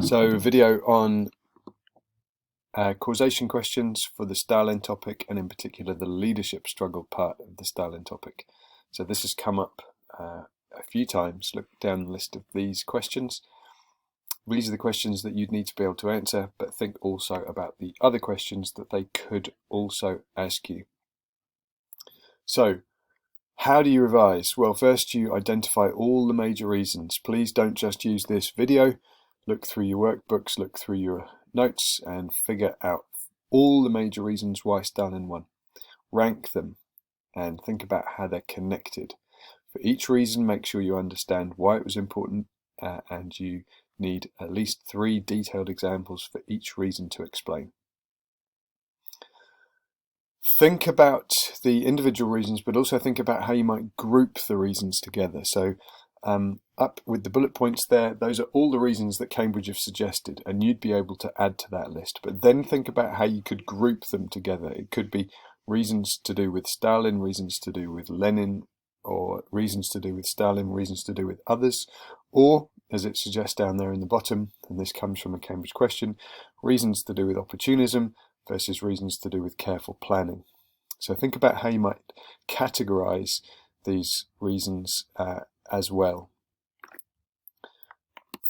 So a video on causation questions for the Stalin topic, and in particular the leadership struggle part of the Stalin topic. So this has come up a few times. Look down the list of these questions. These are the questions that you'd need to be able to answer, but think also about the other questions that they could also ask you. So how do you revise? Well, first you identify all the major reasons. Please don't just use this video. Look through your workbooks, look through your notes, and figure out all the major reasons why Stalin won. Rank them and think about how they're connected. For each reason, make sure you understand why it was important, and you need at least 3 detailed examples for each reason to explain. Think about the individual reasons, but also think about how you might group the reasons together. So up with the bullet points there, those are all the reasons that Cambridge have suggested, and you'd be able to add to that list. But then think about how you could group them together. It could be reasons to do with Stalin, reasons to do with Lenin, or reasons to do with Stalin, reasons to do with others, or, as it suggests down there in the bottom, and this comes from a Cambridge question, reasons to do with opportunism versus reasons to do with careful planning. So think about how you might categorize these reasons as well.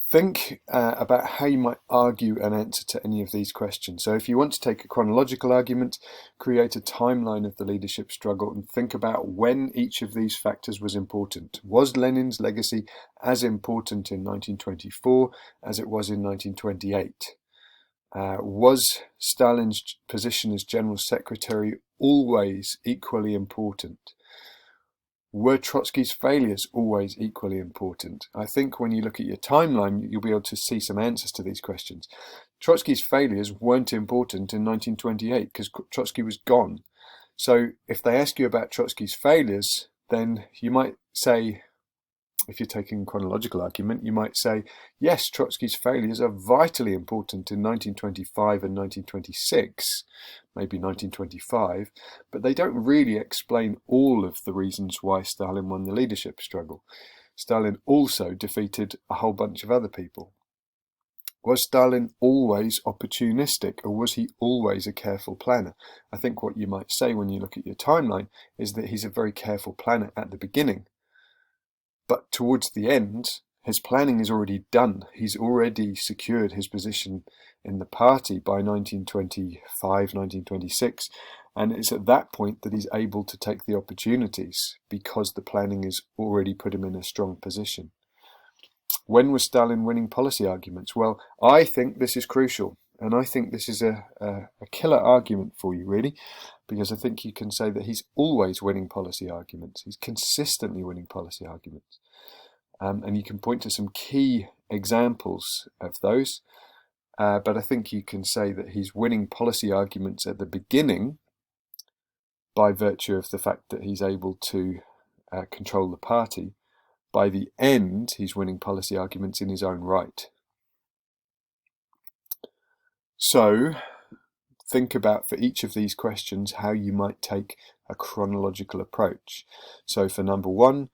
Think about how you might argue an answer to any of these questions. So if you want to take a chronological argument, create a timeline of the leadership struggle and think about when each of these factors was important. Was Lenin's legacy as important in 1924 as it was in 1928? Was Stalin's position as General Secretary always equally important? Were Trotsky's failures always equally important? I think when you look at your timeline, you'll be able to see some answers to these questions. Trotsky's failures weren't important in 1928 because Trotsky was gone. So if they ask you about Trotsky's failures, then you might say, if you're taking a chronological argument, you might say, yes, Trotsky's failures are vitally important in 1925 and 1926, maybe 1925, but they don't really explain all of the reasons why Stalin won the leadership struggle. Stalin also defeated a whole bunch of other people. Was Stalin always opportunistic, or was he always a careful planner? I think what you might say when you look at your timeline is that he's a very careful planner at the beginning. But towards the end, his planning is already done. He's already secured his position in the party by 1925, 1926. And it's at that point that he's able to take the opportunities because the planning has already put him in a strong position. When was Stalin winning policy arguments? Well, I think this is crucial. And I think this is a killer argument for you, really, because I think you can say that he's always winning policy arguments. He's consistently winning policy arguments. And you can point to some key examples of those. But I think you can say that he's winning policy arguments at the beginning by virtue of the fact that he's able to control the party. By the end, he's winning policy arguments in his own right. So think about, for each of these questions, how you might take a chronological approach. So for number 1,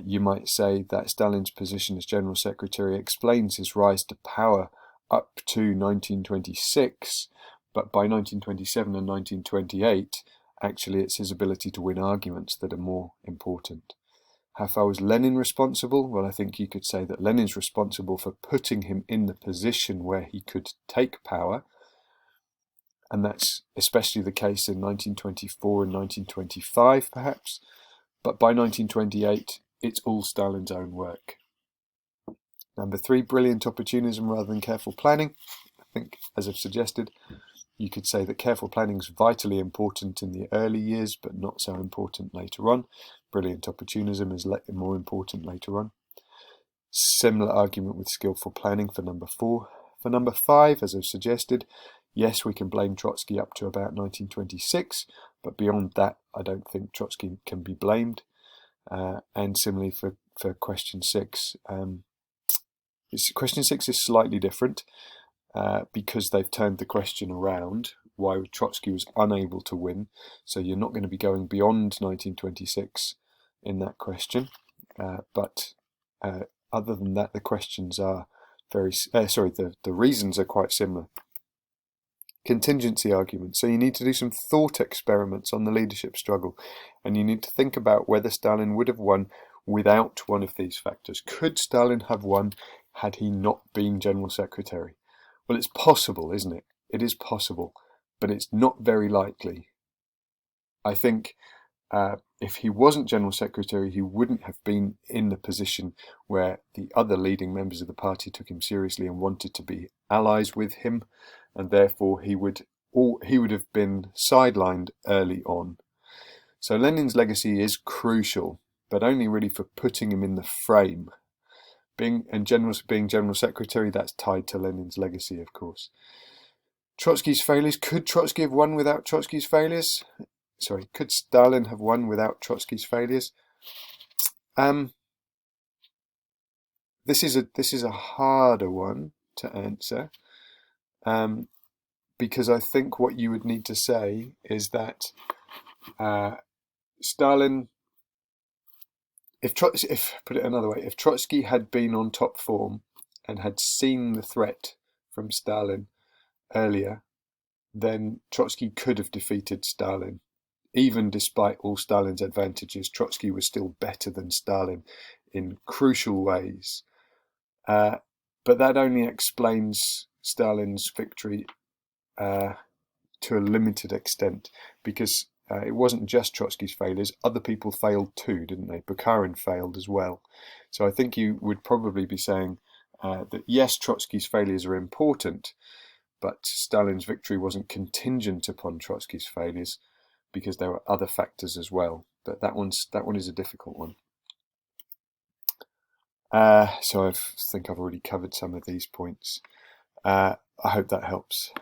you might say that Stalin's position as General Secretary explains his rise to power up to 1926, but by 1927 and 1928, actually it's his ability to win arguments that are more important. How far was Lenin responsible? Well, I think you could say that Lenin's responsible for putting him in the position where he could take power, and that's especially the case in 1924 and 1925, perhaps. But by 1928, it's all Stalin's own work. Number 3, brilliant opportunism rather than careful planning. I think, as I've suggested, you could say that careful planning is vitally important in the early years, but not so important later on. Brilliant opportunism is more important later on. Similar argument with skillful planning for number 4. For number 5, as I've suggested, yes, we can blame Trotsky up to about 1926, but beyond that, I don't think Trotsky can be blamed. And similarly for question 6. Question 6 is slightly different because they've turned the question around, why Trotsky was unable to win. So you're not going to be going beyond 1926 in that question. But other than that, the questions are the reasons are quite similar. Contingency argument. So you need to do some thought experiments on the leadership struggle, and you need to think about whether Stalin would have won without one of these factors. Could Stalin have won had he not been General Secretary? Well, it's possible, isn't it? It is possible, but it's not very likely. I think if he wasn't General Secretary, he wouldn't have been in the position where the other leading members of the party took him seriously and wanted to be allies with him, and therefore he would have been sidelined early on. So Lenin's legacy is crucial, but only really for putting him in the frame. Being General Secretary, that's tied to Lenin's legacy, of course. Trotsky's failures. Could Trotsky have won without Trotsky's failures? Sorry, could Stalin have won without Trotsky's failures? This is a harder one to answer, because I think what you would need to say is that Stalin, if put it another way, if Trotsky had been on top form and had seen the threat from Stalin earlier, then Trotsky could have defeated Stalin. Even despite all Stalin's advantages, Trotsky was still better than Stalin in crucial ways. But that only explains Stalin's victory to a limited extent, because it wasn't just Trotsky's failures. Other people failed too, didn't they? Bukharin failed as well. So I think you would probably be saying that yes, Trotsky's failures are important, but Stalin's victory wasn't contingent upon Trotsky's failures, because there were other factors as well. But that one is a difficult one. So I think I've already covered some of these points. I hope that helps.